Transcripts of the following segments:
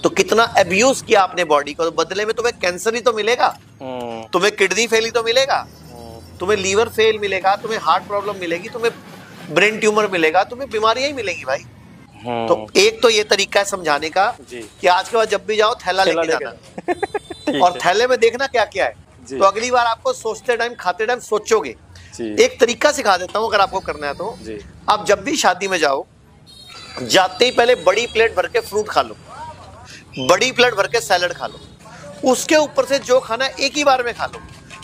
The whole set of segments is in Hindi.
तो कितना अब्यूज किया आपने बॉडी को, तो बदले में तुम्हें कैंसर ही तो मिलेगा, तुम्हें किडनी फेल ही तो मिलेगा, तुम्हें लीवर फेल मिलेगा, तुम्हें हार्ट प्रॉब्लम मिलेगी, तुम्हें ब्रेन ट्यूमर मिलेगा, तुम्हें बीमारियां ही मिलेगी भाई। तो एक तो ये तरीका है समझाने का कि आज के बाद जब भी जाओ थैला लेके जाना और थैले में देखना क्या क्या है, तो अगली बार आपको सोचते टाइम खाते टाइम सोचोगे। एक तरीका सिखा देता हूँ अगर आपको करना है तो, आप जब भी शादी में जाओ, जाते ही पहले बड़ी प्लेट भर के फ्रूट खा लो, बड़ी प्लेट भर के सैलड खा लो, उसके ऊपर से जो खाना है एक ही बार में खा लो,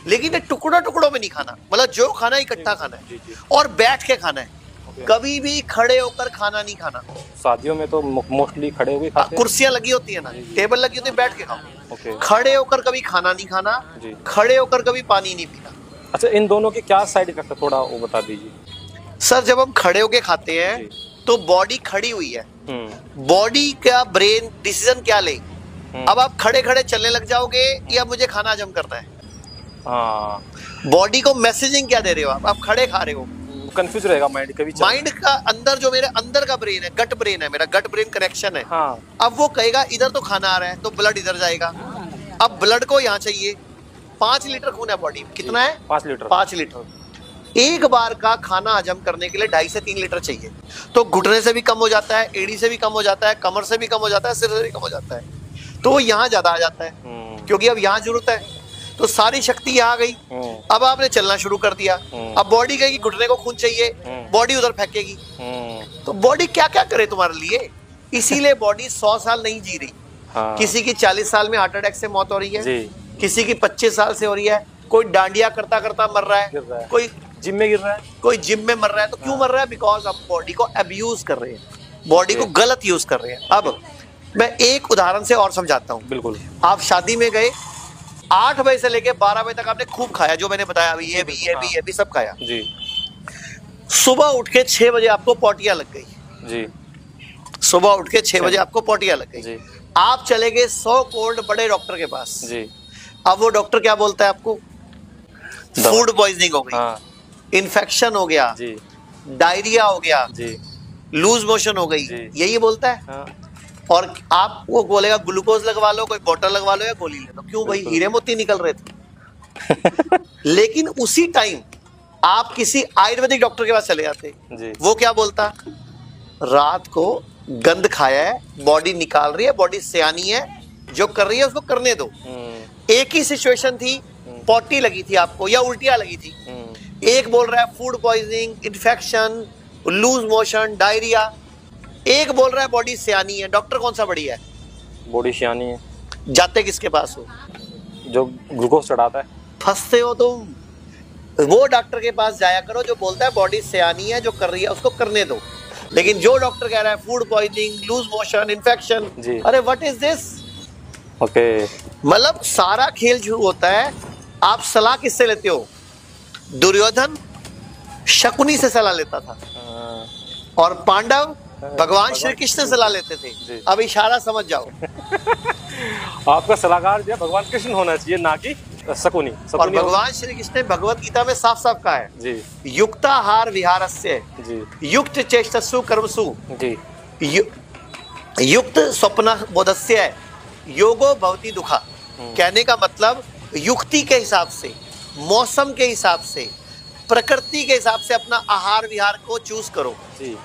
लेकिन टुकड़ों टुकड़ों में नहीं खाना, मतलब जो खाना है इकट्ठा खाना है और बैठ के खाना है। कभी भी खड़े होकर खाना नहीं खाना। शादियों में तो मोस्टली खड़े होकर खाते हैं। कुर्सियां लगी होती है ना, टेबल लगी होती है, बैठ के खाओ। खड़े होकर कभी खाना नहीं खाना, खड़े होकर कभी पानी नहीं पीना। अच्छा, इन दोनों के क्या साइड इफेक्ट है, थोड़ा वो बता दीजिए। सर जब हम खड़े होकर खाते हैं तो बॉडी खड़ी हुई है, बॉडी का ब्रेन डिसीजन क्या ले, अब आप खड़े खड़े चलने लग जाओगे या मुझे खाना हजम करना है। बॉडी को मैसेजिंग क्या दे रहे हो आप खड़े खा रहे हो, कंफ्यूज रहेगा माइंड कभी। माइंड का अंदर जो मेरे अंदर का ब्रेन है, गट ब्रेन है, मेरा गट ब्रेन कनेक्शन है। अब वो कहेगा इधर तो खाना आ रहा है, तो ब्लड इधर जाएगा। अब ब्लड को यहाँ चाहिए, 5 लीटर खून है बॉडी में, कितना है 5 लीटर। 5 लीटर एक बार का खाना हजम करने के लिए 2.5 से 3 लीटर चाहिए। तो घुटने से भी कम हो जाता है, एड़ी से भी कम हो जाता है, कमर से भी कम हो जाता है, सिर से भी कम हो जाता है, तो वो यहाँ ज्यादा आ जाता है क्योंकि अब यहाँ जरूरत है, तो सारी शक्ति यहाँ गई। अब आपने चलना शुरू कर दिया, अब बॉडी कहेगी घुटने को खून चाहिए, बॉडी उधर फेंकेगी। तो बॉडी क्या क्या करे तुम्हारे लिए, इसीलिए बॉडी 100 साल नहीं जी रही। किसी की 40 साल में हार्ट अटैक से मौत हो रही है, किसी की 25 साल से हो रही है, कोई डांडिया करता करता मर रहा है, कोई जिम में गिर रहा है, कोई जिम में मर रहा है। तो क्यों मर रहा है, बिकॉज आप बॉडी को अब्यूज कर रहे हैं, बॉडी को गलत यूज कर रहे हैं। अब मैं एक उदाहरण से और समझाता हूँ। बिल्कुल। आप शादी में गए, 8 बजे से लेके 12 बजे तक आपने खूब खाया, जो मैंने बताया अभी, ये भी सब खाया जी। सुबह उठ के 6 बजे आपको पोटिया लग गई जी, सुबह उठ के 6 बजे आपको पोटिया लग गई जी। आप चले गए 100 कोल्ड बड़े डॉक्टर के पास जी। अब वो डॉक्टर क्या बोलता है आपको, फूड पॉइजनिंग हो गई, इन्फेक्शन हो गया जी, डायरिया हो गया जी, लूज मोशन हो गई, यही बोलता है। और आप वो बोलेगा ग्लूकोज लगवा लो, कोई बोतल लगवा लो या गोली ले लो। क्यों भाई, हीरे मोती निकल रहे थे। लेकिन उसी टाइम आप किसी आयुर्वेदिक डॉक्टर के पास चले जाते, वो क्या बोलता, रात को गंद खाया है, बॉडी निकाल रही है, बॉडी सियानी है, जो कर रही है उसको करने दो। एक ही सिचुएशन थी, पोटी लगी थी आपको या उल्टियां लगी थी, एक बोल रहा है food poisoning, infection, loose motion, diarrhoea, एक बोल रहा है बॉडी सियानी है। डॉक्टर कौन सा बढ़िया है, बॉडी सियानी है। जाते किसके पास हो, जो ग्लूकोज चढ़ाता है। फंसते हो तुम, वो डॉक्टर के पास जाया करो जो बोलता है बॉडी सियानी है, जो कर रही है उसको करने दो। लेकिन जो डॉक्टर कह रहा है food poisoning, loose motion, infection, अरे व्हाट इज दिस। ओके, मतलब सारा खेल शुरू होता है। आप सलाह किससे लेते हो, दुर्योधन शकुनी से सलाह लेता था और पांडव भगवान श्री कृष्ण सलाह लेते थे। अब इशारा समझ जाओ। आपका सलाहकार जो भगवान कृष्ण होना चाहिए, ना कि शकुनी। और भगवान श्री कृष्ण ने भगवत गीता में साफ साफ कहा है जी, युक्ताहार विहारस्य जी, युक्त चेष्टसु कर्मसु जी, युक्त स्वप्न बोधस्य योगो भवति दुखा। कहने का मतलब युक्ति के हिसाब से, मौसम के हिसाब से, प्रकृति के हिसाब से अपना आहार विहार को चूज करो जी।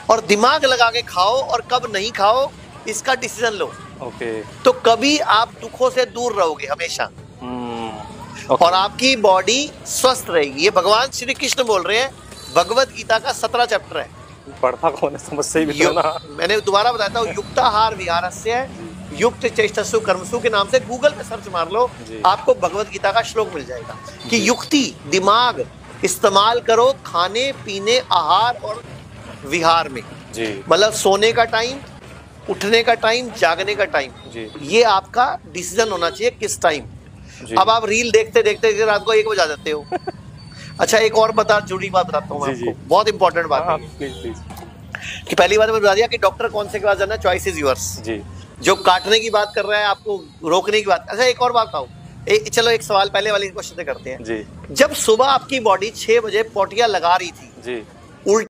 और दिमाग लगा के खाओ, और कब नहीं खाओ इसका डिसीजन लो। ओके। तो कभी आप दुखों से दूर रहोगे हमेशा। ओके। और आपकी बॉडी स्वस्थ रहेगी। ये भगवान श्री कृष्ण बोल रहे हैं, भगवत गीता का 17 चैप्टर है। पढ़ता कौन है, समझ से ही भी ना। मैंने दोबारा बताता हूँ, युक्ताहार विहारस्य युक्त चेष्टसु कर्मसु के नाम से गूगल पे सर्च मार लो, आपको भगवत गीता का श्लोक मिल जाएगा कि युक्ति, दिमाग इस्तेमाल करो खाने पीने, आहार और विहार में। मतलब सोने का टाइम, उठने का टाइम, जागने का टाइम, ये आपका डिसीजन होना चाहिए किस टाइम। अब आप रील देखते देखते रात को 1 बजा देते हो। अच्छा, एक और जुड़ी बात बताता हूँ आपको, बहुत इंपॉर्टेंट बात है कि पहली बात मैंने बता दिया कि डॉक्टर कौन से के पास जाना, चॉइस इज योर्स। जो काटने की बात कर रहा है, आपको रोकने की बात। अच्छा, एक और बात बताऊँ, चलो एक सवाल पहले वाले क्वेश्चन से करते हैं। जब सुबह आपकी बॉडी 6 बजे पोटिया लगा रही थी, उल्टी